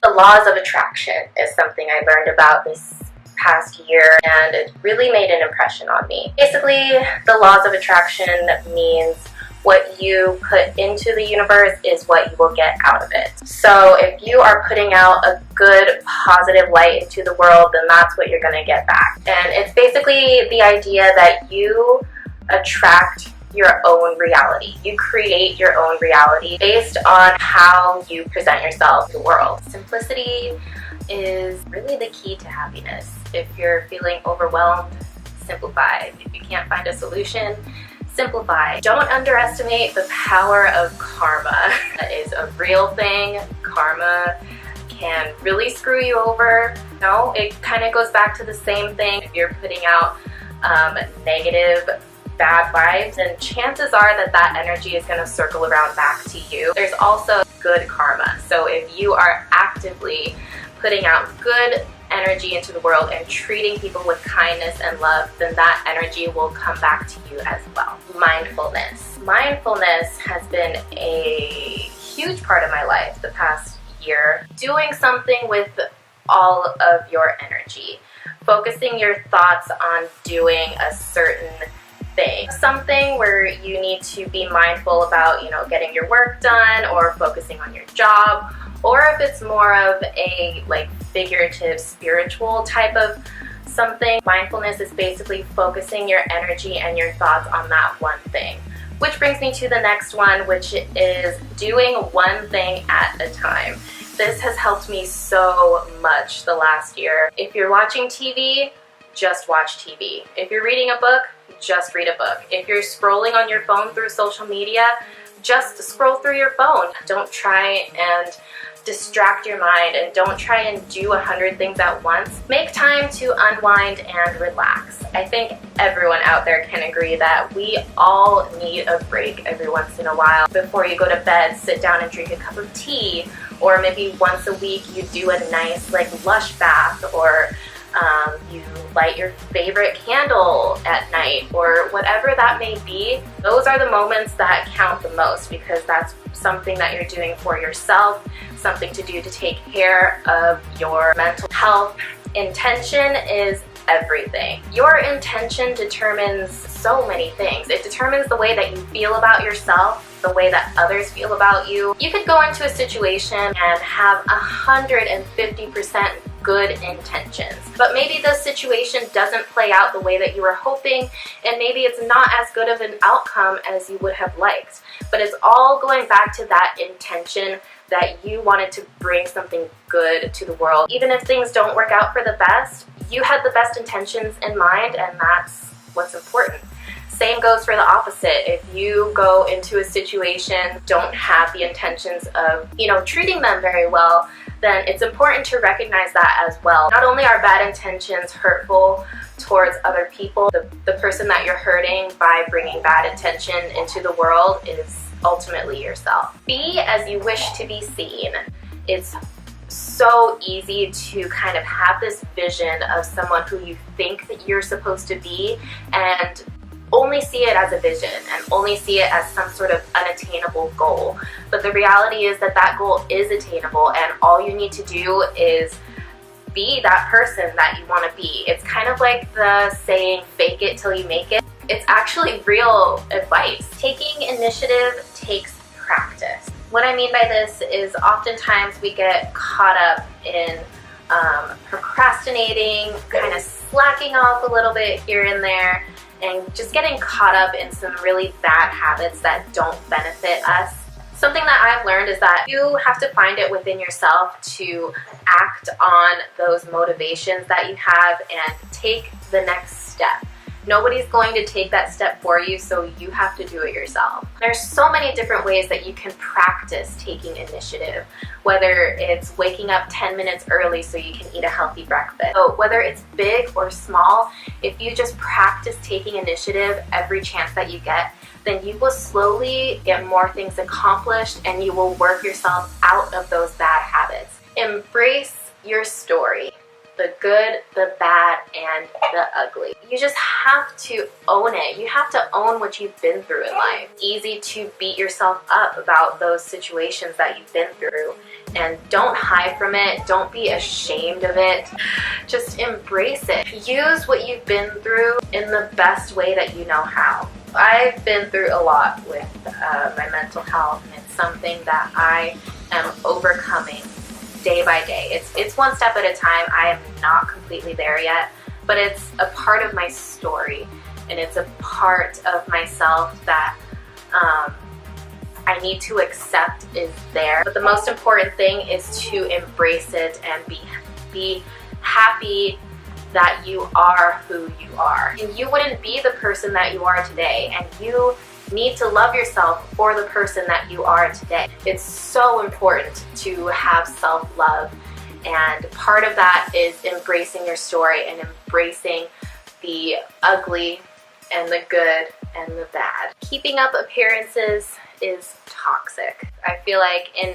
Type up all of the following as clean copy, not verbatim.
The laws of attraction is something I learned about this past year, and it really made an impression on me. Basically, the laws of attraction means what you put into the universe is what you will get out of it. So if you are putting out a good, positive light into the world, then that's what you're going to get back. And it's basically the idea that you attract your own reality. You create your own reality based on how you present yourself to the world. Simplicity is really the key to happiness. If you're feeling overwhelmed, simplify. If you can't find a solution, simplify. Don't underestimate the power of karma. That is a real thing. Karma can really screw you over. No, it kind of goes back to the same thing. If you're putting out negative, bad vibes, then chances are that that energy is going to circle around back to you. There's also good karma. So if you are actively putting out good energy into the world and treating people with kindness and love, then that energy will come back to you as well. Mindfulness. Mindfulness has been a huge part of my life the past year. Doing something with all of your energy. Focusing your thoughts on doing a certain thing. Something where you need to be mindful about, getting your work done or focusing on your job, or if it's more of a figurative spiritual type of something. Mindfulness is basically focusing your energy and your thoughts on that one thing. Which brings me to the next one, which is doing one thing at a time. This has helped me so much the last year. If you're watching TV, just watch TV. If you're reading a book, just read a book. If you're scrolling on your phone through social media, just scroll through your phone. Don't try and distract your mind, and don't try and do 100 things at once. Make time to unwind and relax. I think everyone out there can agree that we all need a break every once in a while. Before you go to bed, sit down and drink a cup of tea, or maybe once a week you do a nice lush bath, or you light your favorite candle at night, or whatever that may be. Those are the moments that count the most, because that's something that you're doing for yourself, something to do to take care of your mental health. Intention is everything. Your intention determines so many things. It determines the way that you feel about yourself, the way that others feel about you. You could go into a situation and have 150% good intentions, but maybe the situation doesn't play out the way that you were hoping, and maybe it's not as good of an outcome as you would have liked. But it's all going back to that intention that you wanted to bring something good to the world. Even if things don't work out for the best, you had the best intentions in mind, and that's what's important. Same goes for the opposite. If you go into a situation, don't have the intentions of, treating them very well, then it's important to recognize that as well. Not only are bad intentions hurtful towards other people, the person that you're hurting by bringing bad intention into the world is ultimately yourself. Be as you wish to be seen. It's so easy to kind of have this vision of someone who you think that you're supposed to be, and only see it as a vision and only see it as some sort of unattainable goal. But the reality is that that goal is attainable, and all you need to do is be that person that you want to be. It's kind of like the saying, fake it till you make it. It's actually real advice. Taking initiative takes practice. What I mean by this is oftentimes we get caught up in procrastinating, kind of slacking off a little bit here and there, and just getting caught up in some really bad habits that don't benefit us. Something that I've learned is that you have to find it within yourself to act on those motivations that you have and take the next step. Nobody's going to take that step for you, so you have to do it yourself. There's so many different ways that you can practice taking initiative, whether it's waking up 10 minutes early so you can eat a healthy breakfast. So whether it's big or small, if you just practice taking initiative every chance that you get, then you will slowly get more things accomplished, and you will work yourself out out of those bad habits. Embrace your story. The good, the bad, and the ugly. You just have to own it. You have to own what you've been through in life. It's easy to beat yourself up about those situations that you've been through. And don't hide from it. Don't be ashamed of it. Just embrace it. Use what you've been through in the best way that you know how. I've been through a lot with my mental health, and it's something that I am overcoming day by day. It's one step at a time. I am not completely there yet, but it's a part of my story, and it's a part of myself that I need to accept is there. But the most important thing is to embrace it and be happy that you are who you are. And you wouldn't be the person that you are today, and you need to love yourself for the person that you are today. It's so important to have self-love, and part of that is embracing your story and embracing the ugly and the good and the bad. Keeping up appearances is toxic. I feel like in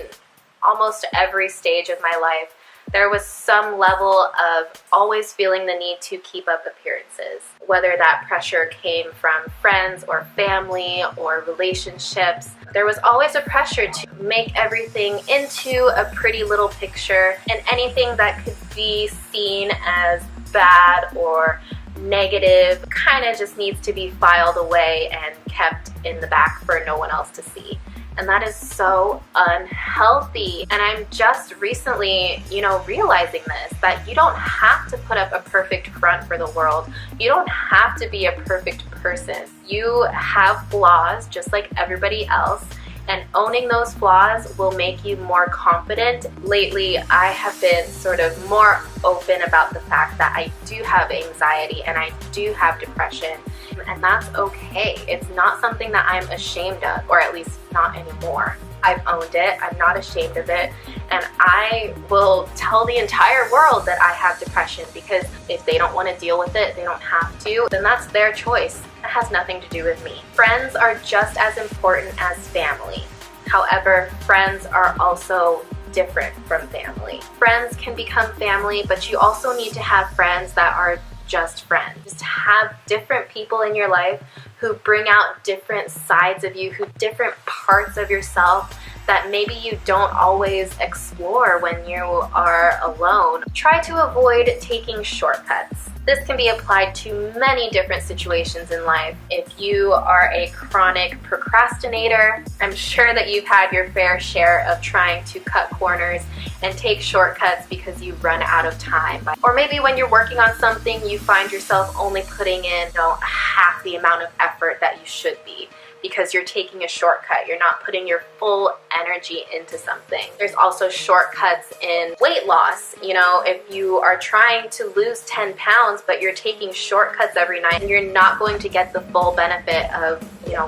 almost every stage of my life, there was some level of always feeling the need to keep up appearances. Whether that pressure came from friends or family or relationships, there was always a pressure to make everything into a pretty little picture, and anything that could be seen as bad or negative kind of just needs to be filed away and kept in the back for no one else to see. And that is so unhealthy. And I'm just recently, realizing this, that you don't have to put up a perfect front for the world. You don't have to be a perfect person. You have flaws just like everybody else, and owning those flaws will make you more confident. Lately, I have been sort of more open about the fact that I do have anxiety and I do have depression, and that's okay. It's not something that I'm ashamed of, or at least not anymore. I've owned it, I'm not ashamed of it, and I will tell the entire world that I have depression, because if they don't want to deal with it, they don't have to, then that's their choice. It has nothing to do with me. Friends are just as important as family. However, friends are also different from family. Friends can become family, but you also need to have friends that are just friends. Just have different people in your life who bring out different sides of you, different parts of yourself that maybe you don't always explore when you are alone. Try to avoid taking shortcuts. This can be applied to many different situations in life. If you are a chronic procrastinator, I'm sure that you've had your fair share of trying to cut corners and take shortcuts because you run out of time. Or maybe when you're working on something, you find yourself only putting in half the amount of effort that you should be, because you're taking a shortcut. You're not putting your full energy into something. There's also shortcuts in weight loss. If you are trying to lose 10 pounds, but you're taking shortcuts every night, and you're not going to get the full benefit of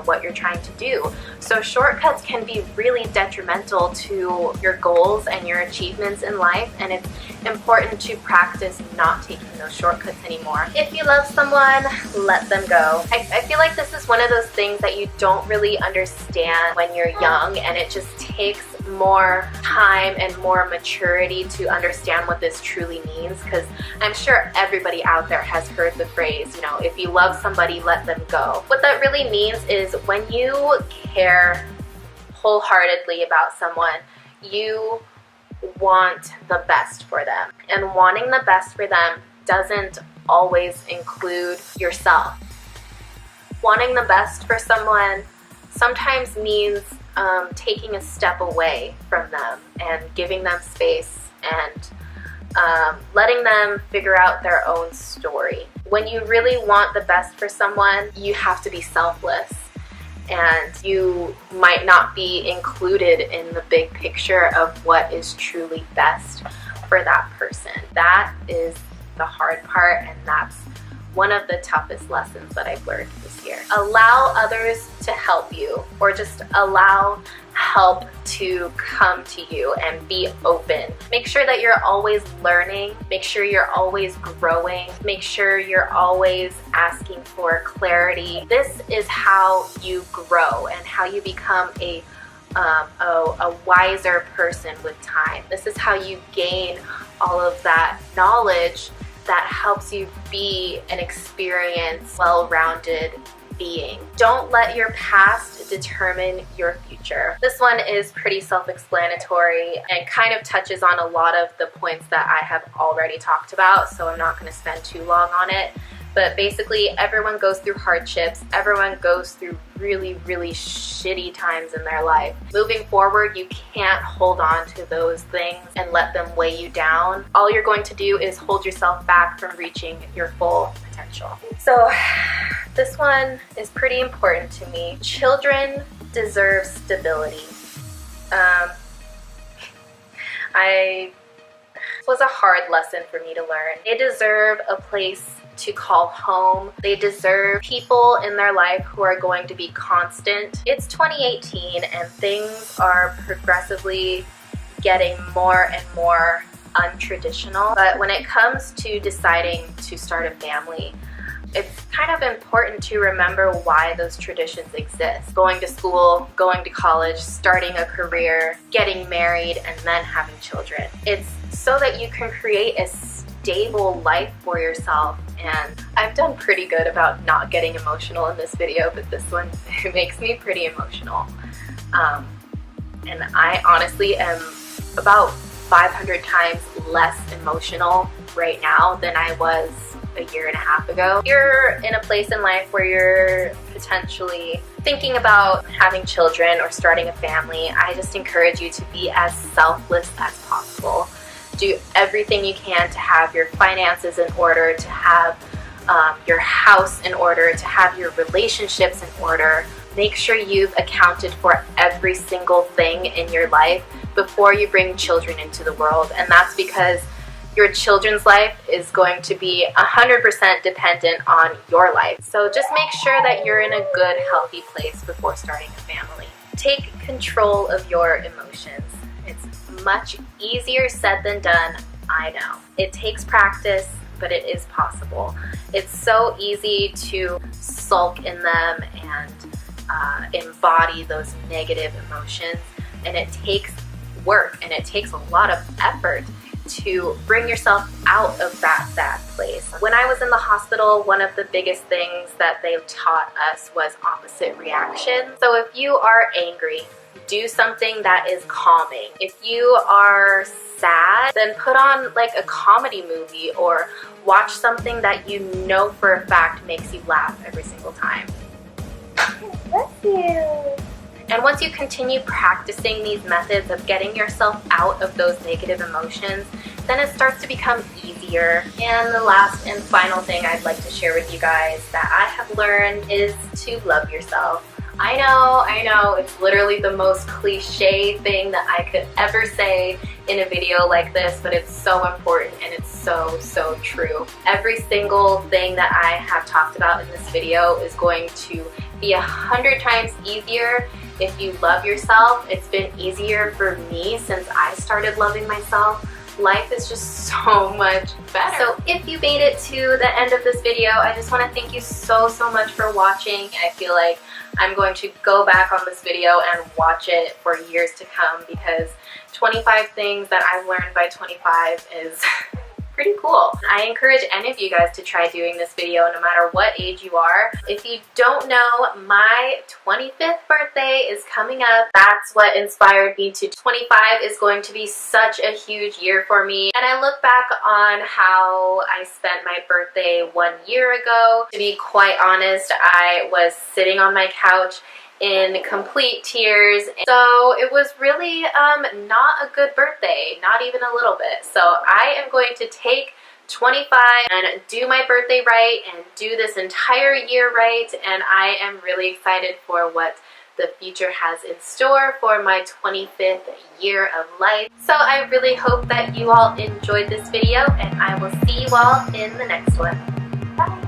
what you're trying to do. So shortcuts can be really detrimental to your goals and your achievements in life, and it's important to practice not taking those shortcuts anymore. If you love someone, let them go. I feel like this is one of those things that you don't really understand when you're young, and it just takes more time and more maturity to understand what this truly means, because I'm sure everybody out there has heard the phrase, if you love somebody, let them go. What that really means is when you care wholeheartedly about someone, you want the best for them. And wanting the best for them doesn't always include yourself. Wanting the best for someone sometimes means taking a step away from them and giving them space and letting them figure out their own story. When you really want the best for someone, you have to be selfless, and you might not be included in the big picture of what is truly best for that person. That is the hard part, and that's one of the toughest lessons that I've learned this year. Allow others to help you, or just allow help to come to you, and be open. Make sure that you're always learning. Make sure you're always growing. Make sure you're always asking for clarity. This is how you grow and how you become a a wiser person with time. This is how you gain all of that knowledge that helps you be an experienced, well-rounded being. Don't let your past determine your future. This one is pretty self-explanatory and kind of touches on a lot of the points that I have already talked about, so I'm not going to spend too long on it. But basically, everyone goes through hardships. Everyone goes through really, really shitty times in their life. Moving forward, you can't hold on to those things and let them weigh you down. All you're going to do is hold yourself back from reaching your full potential. So this one is pretty important to me. Children deserve stability. It was a hard lesson for me to learn. They deserve a place to call home. They deserve people in their life who are going to be constant. It's 2018 and things are progressively getting more and more untraditional. But when it comes to deciding to start a family, it's kind of important to remember why those traditions exist. Going to school, going to college, starting a career, getting married, and then having children. It's so that you can create a stable life for yourself. And I've done pretty good about not getting emotional in this video, but this one, it makes me pretty emotional. And I honestly am about 500 times less emotional right now than I was a year and a half ago. If you're in a place in life where you're potentially thinking about having children or starting a family, I just encourage you to be as selfless as possible. Do everything you can to have your finances in order, to have your house in order, to have your relationships in order. Make sure you've accounted for every single thing in your life before you bring children into the world. And that's because your children's life is going to be 100% dependent on your life. So just make sure that you're in a good, healthy place before starting a family. Take control of your emotions. It's much easier said than done, I know. It takes practice, but it is possible. It's so easy to sulk in them and embody those negative emotions, and it takes work and it takes a lot of effort to bring yourself out of that bad place. When I was in the hospital, one of the biggest things that they taught us was opposite reaction. So if you are angry, do something that is calming. If you are sad, then put on like a comedy movie or watch something that you know for a fact makes you laugh every single time. Bless you. And once you continue practicing these methods of getting yourself out of those negative emotions, then it starts to become easier. And the last and final thing I'd like to share with you guys that I have learned is to love yourself. I know, it's literally the most cliche thing that I could ever say in a video like this, but it's so important and it's so, so true. Every single thing that I have talked about in this video is going to be 100 times easier if you love yourself. It's been easier for me since I started loving myself. Life is just so much better. So if you made it to the end of this video, I just want to thank you so, so much for watching. I feel like I'm going to go back on this video and watch it for years to come because 25 things that I've learned by 25 is pretty cool. I encourage any of you guys to try doing this video no matter what age you are. If you don't know, my 25th birthday is coming up. That's what inspired me to 25 is going to be such a huge year for me. And I look back on how I spent my birthday 1 year ago. To be quite honest, I was sitting on my couch in complete tears. So it was really not a good birthday, not even a little bit. So I am going to take 25 and do my birthday right and do this entire year right, and I am really excited for what the future has in store for my 25th year of life. So I really hope that you all enjoyed this video, and I will see you all in the next one. Bye!